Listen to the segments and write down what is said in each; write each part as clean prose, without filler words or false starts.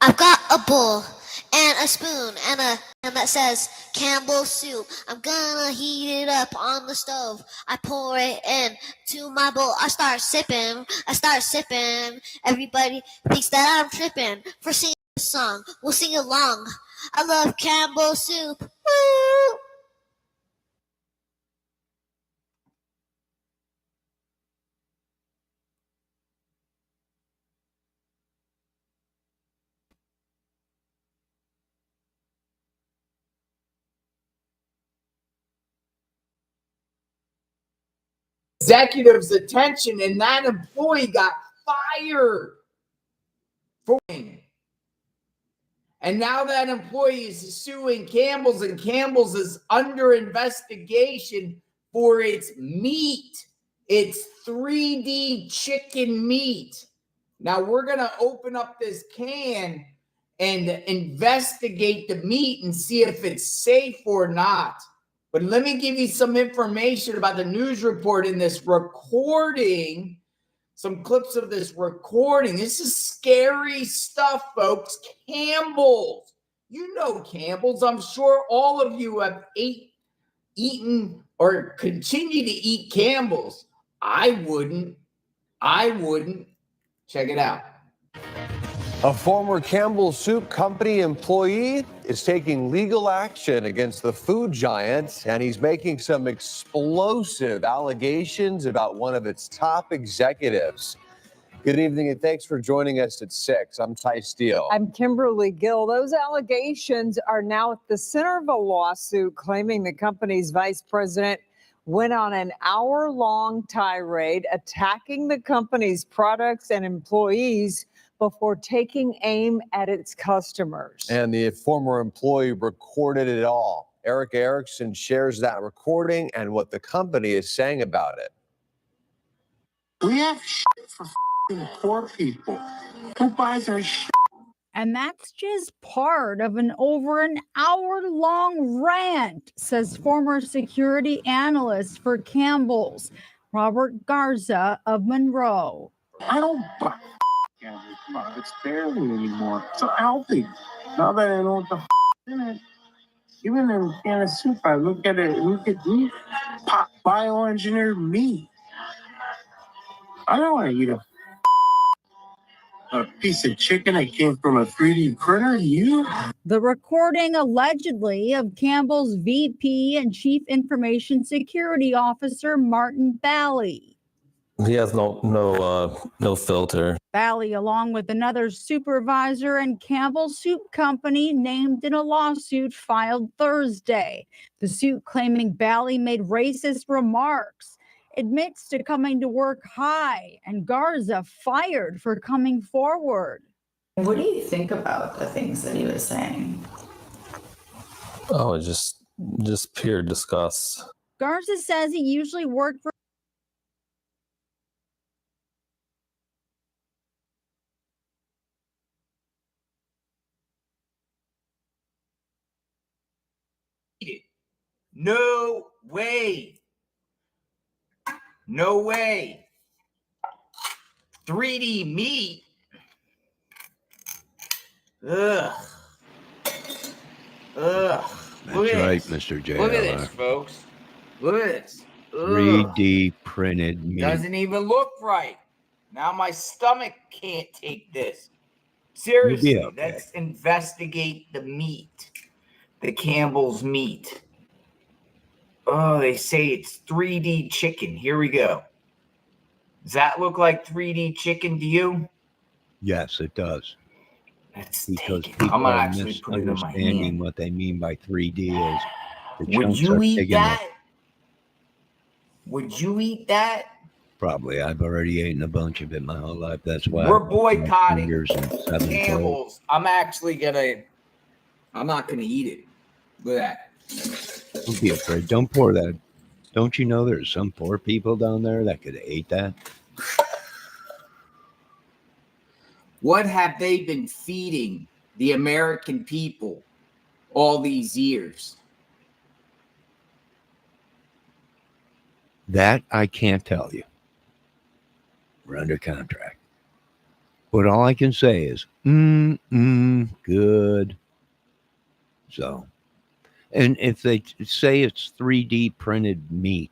I've got a bowl and a spoon and that says Campbell soup. I'm gonna heat it up on the stove. I pour it in to my bowl. I start sipping. Everybody thinks that I'm tripping for singing a song. We'll sing along. I love Campbell soup. Woo! Executive's attention, and that employee got fired for it. And now that employee is suing Cambles, and Cambles is under investigation for its meat. It's 3D chicken meat. Now we're going to open up this can and investigate the meat and see if it's safe or not. But let me give you some information about the news report in this recording. Some clips of this recording. This is scary stuff, folks. Cambles. You know Cambles. I'm sure all of you have eaten or continue to eat Cambles. I wouldn't. Check it out. A former Campbell Soup Company employee is taking legal action against the food giant, and he's making some explosive allegations about one of its top executives. Good evening, and thanks for joining us at 6. I'm Ty Steele. I'm Kimberly Gill. Those allegations are now at the center of a lawsuit claiming the company's vice president went on an hour-long tirade attacking the company's products and employees before taking aim at its customers. And the former employee recorded it all. Eric Erickson shares that recording and what the company is saying about it. We have shit for poor people. Who buys our shit? And that's just part of an over an hour-long rant, says former security analyst for Cambles, Robert Garza of Monroe. I don't buy Campbell's products barely anymore. So healthy. Now that I know what the in it, even in a can of soup, I look at meat, bioengineered meat. I don't want to eat a piece of chicken that came from a 3D printer. The recording allegedly of Campbell's VP and Chief Information Security Officer Martin Bally. He has no filter. Bally, along with another supervisor and Campbell Soup Company, named in a lawsuit filed Thursday. The suit claiming Bally made racist remarks, admits to coming to work high, and Garza fired for coming forward. What do you think about the things that he was saying? Oh, just pure disgust. Garza says he usually worked for No way. No way. 3D meat. Ugh. That's right, Mr. JLR. Look at this, folks. Look at this. 3D printed meat. Doesn't even look right. Now my stomach can't take this. Seriously, okay. Let's investigate the meat. The Campbell's meat. Oh, they say it's 3D chicken. Here we go. Does that look like 3D chicken to you? Yes, it does. Let's because take it. people I'm gonna are actually put it in my misunderstanding hand. what they mean by 3D is. The Would chunks you are eat big enough. that? Would you eat that? Probably. I've already eaten a bunch of it my whole life. That's why We're boycotting Campbell's. I'm not gonna eat it. Look at that. Don't be afraid. Don't pour that. Don't you know there's some poor people down there that could eat that? What have they been feeding the American people all these years? That I can't tell you. We're under contract. But all I can say is, good. So, and if they say it's 3D printed meat,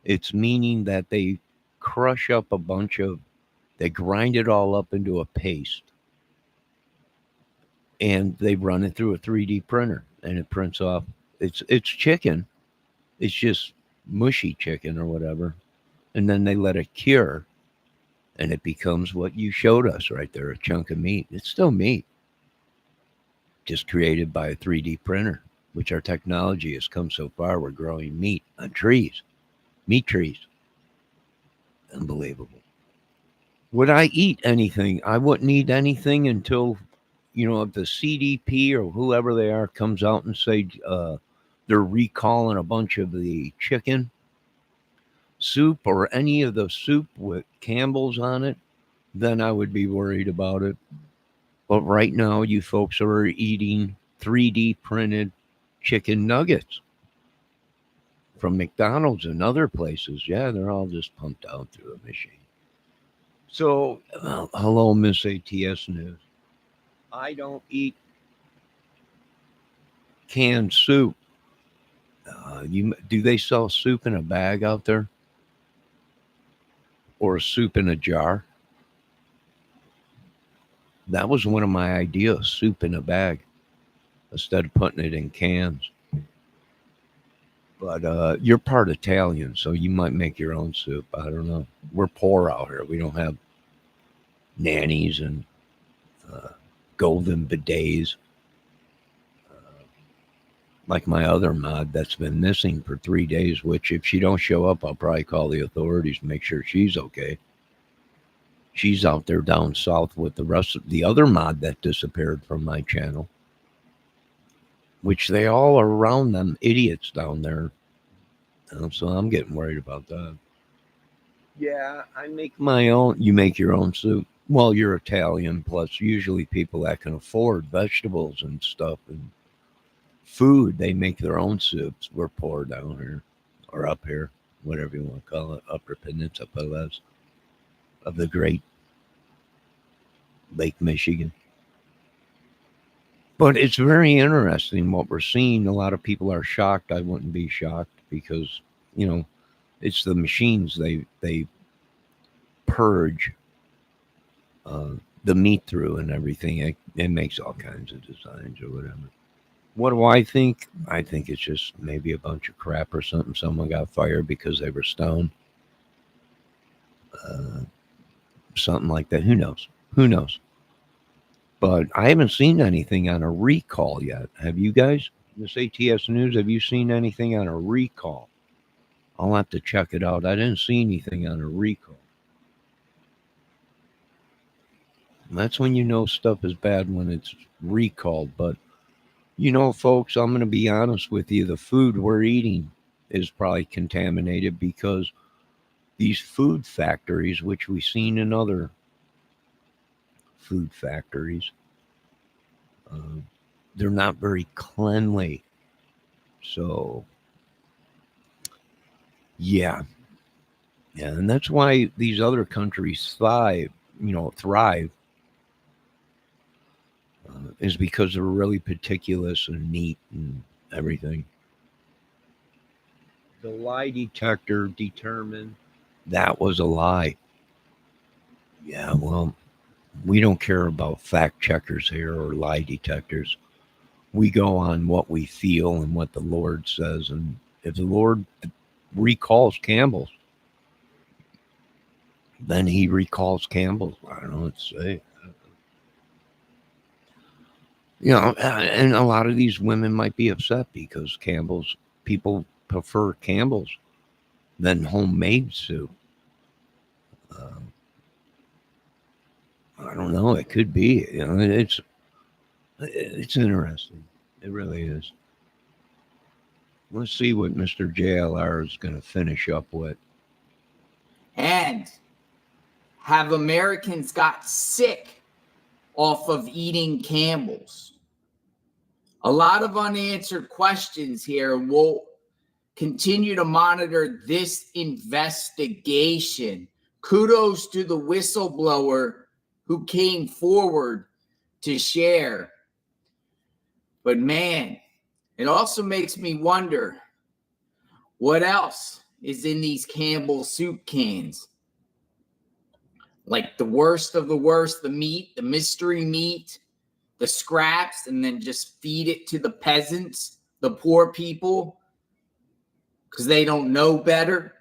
it's meaning that they crush up they grind it all up into a paste and they run it through a 3D printer and it prints off. It's chicken. It's just mushy chicken or whatever. And then they let it cure and it becomes what you showed us right there, a chunk of meat. It's still meat, just created by a 3D printer, which our technology has come so far. We're growing meat on trees, meat trees. Unbelievable. Would I eat anything? I wouldn't eat anything until, if the CDP or whoever they are comes out and say they're recalling a bunch of the chicken soup or any of the soup with Cambles on it, then I would be worried about it. But right now, you folks are eating 3D printed chicken nuggets from McDonald's and other places. Yeah, they're all just pumped out through a machine. So, hello, Miss ATS News. I don't eat canned soup. Do they sell soup in a bag out there? Or soup in a jar? That was one of my ideas, soup in a bag, instead of putting it in cans. But you're part Italian, so you might make your own soup. I don't know. We're poor out here. We don't have nannies and golden bidets like my other mod that's been missing for 3 days, which if she don't show up, I'll probably call the authorities to make sure she's okay. She's out there down south with the rest of the other mod that disappeared from my channel, which they all are around them idiots down there. So I'm getting worried about that. Yeah, I make my own. You make your own soup. Well, you're Italian, plus usually people that can afford vegetables and stuff and food, they make their own soups. We're poor down here, or up here, whatever you want to call it, Upper Peninsula of the great Lake Michigan. But it's very interesting what we're seeing. A lot of people are shocked. I wouldn't be shocked because, it's the machines. They purge the meat through and everything. It makes all kinds of designs or whatever. What do I think? I think it's just maybe a bunch of crap or something. Someone got fired because they were stoned. Something like that. Who knows? Who knows? But I haven't seen anything on a recall yet. Have you guys? This ATS News, have you seen anything on a recall? I'll have to check it out. I didn't see anything on a recall. And that's when you know stuff is bad, when it's recalled. But, folks, I'm going to be honest with you. The food we're eating is probably contaminated because these food factories, which we've seen in other food factories, they're not very cleanly. So, yeah, and that's why these other countries thrive, is because they're really meticulous and neat and everything. The lie detector determined that was a lie. Yeah, well, we don't care about fact checkers here or lie detectors. We go on what we feel and what the Lord says. And if the Lord recalls Cambles, then he recalls Cambles. I don't know what to say. And a lot of these women might be upset because people prefer Cambles than homemade soup. I don't know. It could be. It's interesting. It really is. Let's see what Mr. JLR is going to finish up with. And have Americans got sick off of eating Cambles? A lot of unanswered questions here. We'll continue to monitor this investigation. Kudos to the whistleblower who came forward to share. But man, it also makes me wonder what else is in these Campbell's soup cans. Like the worst of the worst, the meat, the mystery meat, the scraps, and then just feed it to the peasants, the poor people, because they don't know better.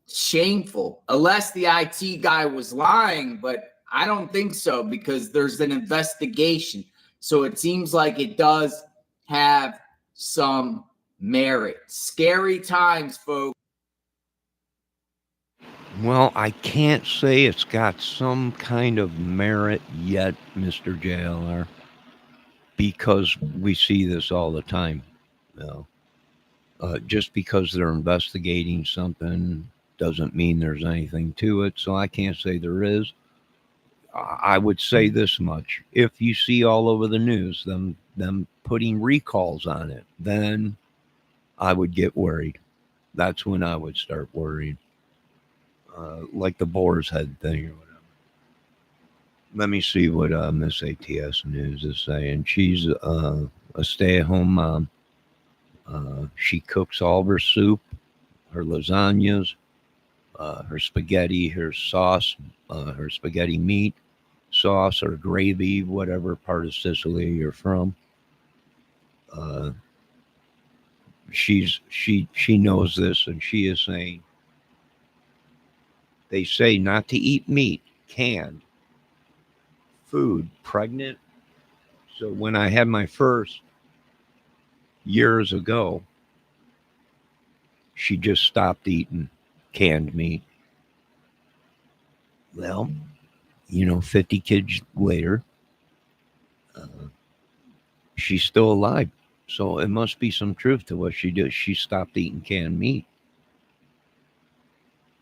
Shameful. Unless the IT guy was lying, but I don't think so, because there's an investigation. So it seems like it does have some merit. Scary times, folks. Well, I can't say it's got some kind of merit yet, Mr. JLR, because we see this all the time. You know, just because they're investigating something doesn't mean there's anything to it. So I can't say there is. I would say this much: if you see all over the news them putting recalls on it, then I would get worried. That's when I would start worrying. Like the boar's head thing or whatever. Let me see what Miss ATS News is saying. She's a stay-at-home mom. She cooks all of her soup, her lasagnas, her spaghetti, her sauce, her spaghetti meat, sauce or gravy, whatever part of Sicily you're from. She knows this, and she is saying, they say not to eat meat, canned food, pregnant. So when I had my first years ago, she just stopped eating canned meat. Well, 50 kids later, she's still alive. So it must be some truth to what she did. She stopped eating canned meat.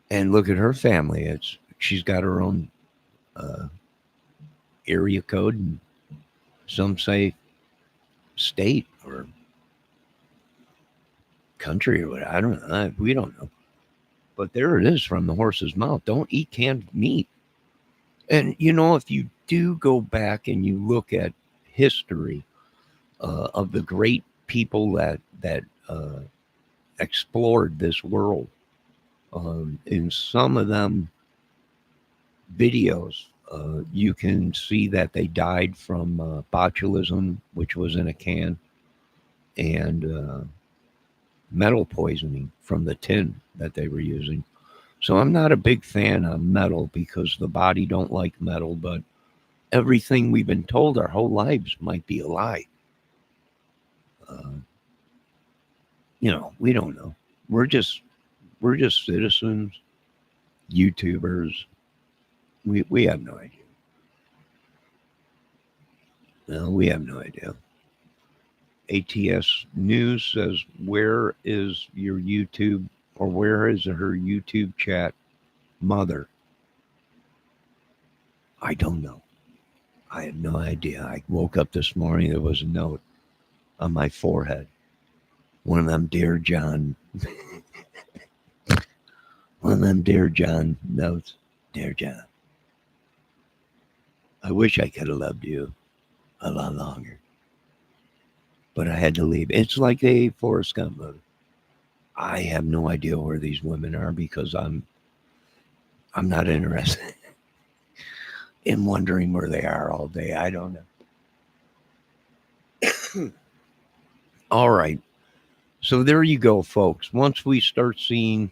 And look at her family. She's got her own area code, and some say state or country or whatever. I don't know. We don't know. But there it is from the horse's mouth. Don't eat canned meat. And, if you do go back and you look at history of the great people that explored this world, in some of them videos, you can see that they died from botulism, which was in a can, and metal poisoning from the tin that they were using. So I'm not a big fan of metal because the body don't like metal, but everything we've been told our whole lives might be a lie. We don't know. We're just citizens, YouTubers. We have no idea. No, we have no idea. ATS News says, where is your YouTube, or where is her YouTube chat mother? I don't know. I have no idea. I woke up this morning, there was a note on my forehead. One of them Dear John. One of them Dear John notes. Dear John, I wish I could have loved you a lot longer, but I had to leave. It's like a Forrest Gump movie. I have no idea where these women are because I'm not interested in wondering where they are all day. I don't know. All right. So there you go, folks. Once we start seeing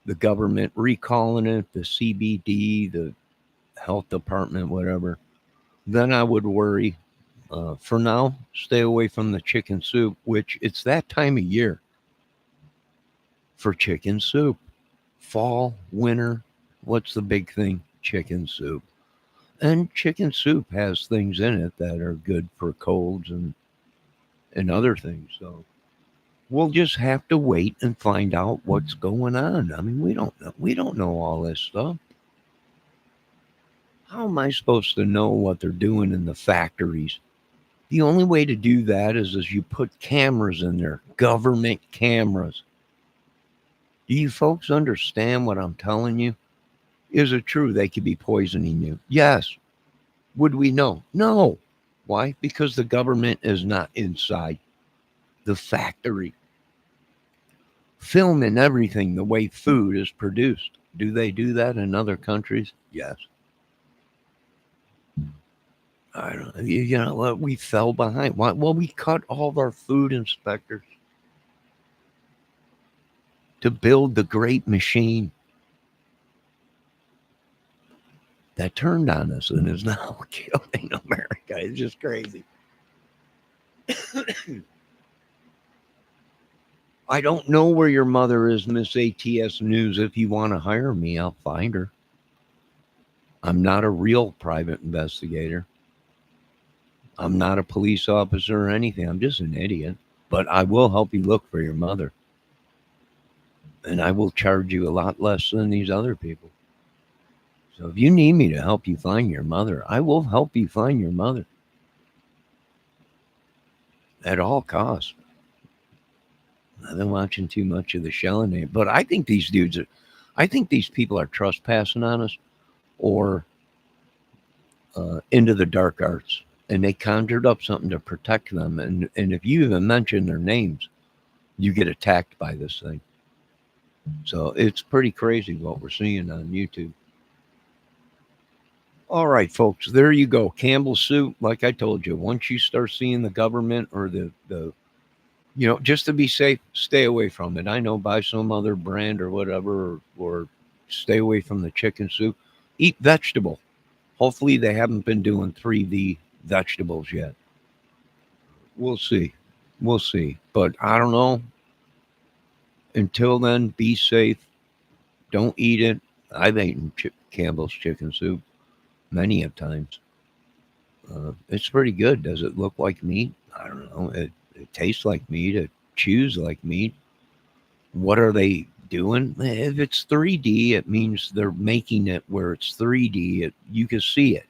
the government recalling it, the CBD, the health department, whatever, then I would worry. For now, stay away from the chicken soup, which it's that time of year for chicken soup. Fall, winter, what's the big thing? Chicken soup. And chicken soup has things in it that are good for colds and other things. So we'll just have to wait and find out what's going on. I mean, we don't know. We don't know all this stuff. How am I supposed to know what they're doing in the factories? The only way to do that is you put cameras in there, government cameras. Do you folks understand what I'm telling you? Is it true they could be poisoning you? Yes. Would we know? No. Why? Because the government is not inside the factory filming everything the way food is produced. Do they do that in other countries? Yes. I don't know. You know what? We fell behind. Why? Well, we cut all of our food inspectors to build the great machine that turned on us and is now killing America. It's just crazy. I don't know where your mother is, Miss ATS News. If you want to hire me, I'll find her. I'm not a real private investigator. I'm not a police officer or anything. I'm just an idiot. But I will help you look for your mother. And I will charge you a lot less than these other people. So if you need me to help you find your mother, I will help you find your mother. At all costs. I've been watching too much of the Shellenay. But I think these people are trespassing on us or into the dark arts. And they conjured up something to protect them. And if you even mention their names, you get attacked by this thing. So it's pretty crazy what we're seeing on YouTube. All right, folks, there you go. Campbell's soup, like I told you, once you start seeing the government or the just to be safe, stay away from it. I know, buy some other brand or whatever, or stay away from the chicken soup. Eat vegetable. Hopefully they haven't been doing 3D vegetables yet. We'll see. We'll see. But I don't know. Until then, be safe. Don't eat it. I've eaten Campbell's chicken soup many of times. It's pretty good. Does it look like meat? I don't know. It tastes like meat. It chews like meat. What are they doing? If it's 3D, it means they're making it where it's 3D. You can see it.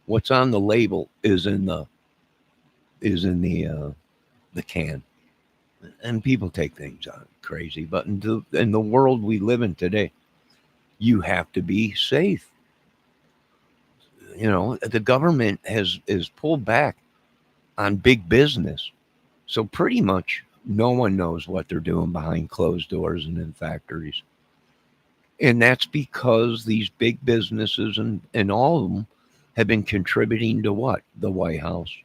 What's on the label is in the can. And people take things on crazy. But in the world we live in today, you have to be safe. You know, the government is pulled back on big business. So pretty much no one knows what they're doing behind closed doors and in factories. And that's because these big businesses and all of them have been contributing to what? The White House.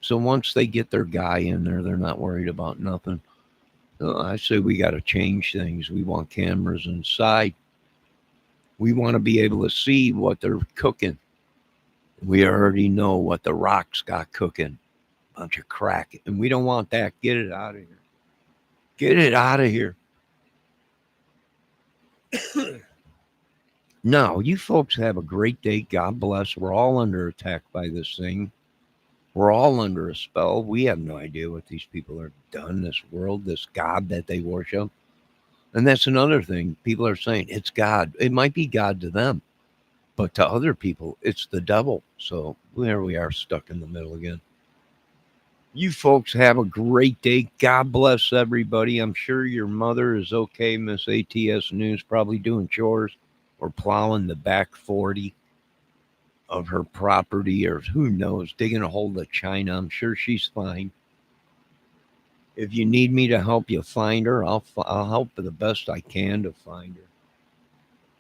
So once they get their guy in there, they're not worried about nothing. I say we got to change things. We want cameras inside. We want to be able to see what they're cooking. We already know what the Rock's got cooking. Bunch of crack. And we don't want that. Get it out of here. Get it out of here. No, you folks have a great day. God bless. We're all under attack by this thing. We're all under a spell. We have no idea what these people are done, this world, this God that they worship. And that's another thing. People are saying it's God. It might be God to them, but to other people, it's the devil. So there we are, stuck in the middle again. You folks have a great day. God bless everybody. I'm sure your mother is okay, Miss ATS News, probably doing chores or plowing the back 40 of her property, or who knows, digging a hole of China. I'm sure she's fine. If you need me to help you find her, I'll help the best I can to find her.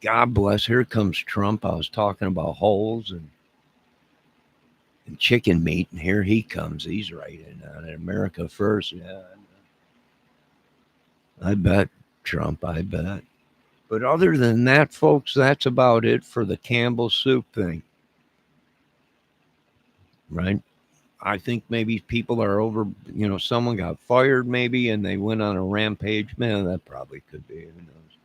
God bless. Here comes Trump. I was talking about holes and chicken meat, and here he comes. He's right in on it. America first. Yeah, I bet, Trump, I bet. But other than that, folks, that's about it for the Campbell soup thing. Right? I think maybe people are over, someone got fired maybe and they went on a rampage. Man, that probably could be. Who knows?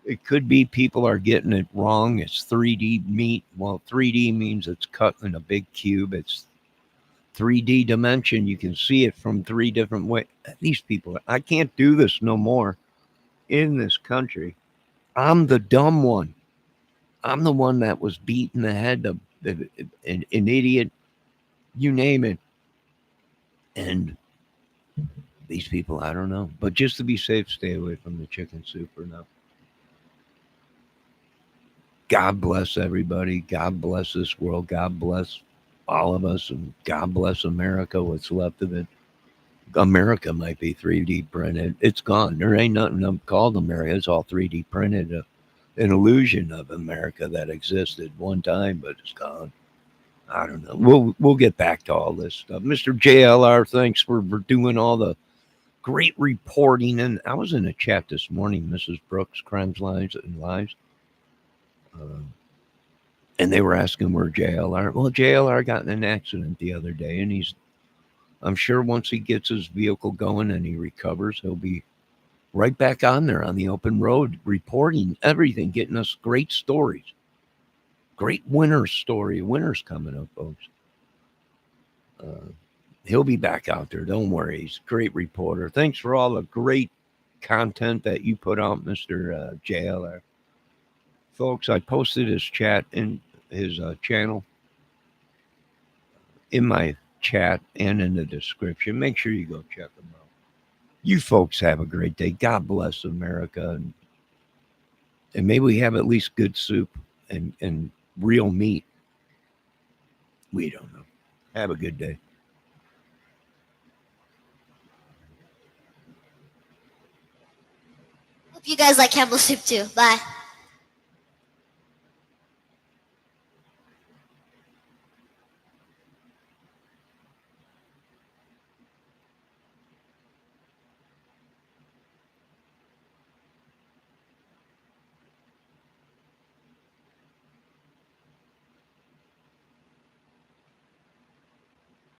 It could be people are getting it wrong. It's 3D meat. Well, 3D means it's cut in a big cube. It's 3D dimension. You can see it from 3 different ways. These people, I can't do this no more in this country. I'm the dumb one. I'm the one that was beat in the head, an idiot, you name it. And these people, I don't know. But just to be safe, stay away from the chicken soup for now. God bless everybody. God bless this world. God bless all of us. And God bless America, what's left of it. America might be 3D printed. It's gone. There ain't nothing called America. It's all 3D printed. An illusion of America that existed one time, but it's gone. I don't know. We'll get back to all this stuff. Mr. JLR, thanks for doing all the great reporting. And I was in a chat this morning, Mrs. Brooks, Crimes, Lives, and Lives. And they were asking where JLR. Well, JLR got in an accident the other day, and I'm sure once he gets his vehicle going and he recovers, he'll be right back on there on the open road, reporting everything, getting us great stories. Great winter story. Winter's coming up, folks. He'll be back out there. Don't worry. He's a great reporter. Thanks for all the great content that you put out, Mr. JLR. Folks, I posted his chat in his channel in my chat and in the description. Make sure you go check them out. You folks have a great day. God bless America. And may we have at least good soup and real meat. We don't know. Have a good day. Hope you guys like Campbell soup too. Bye.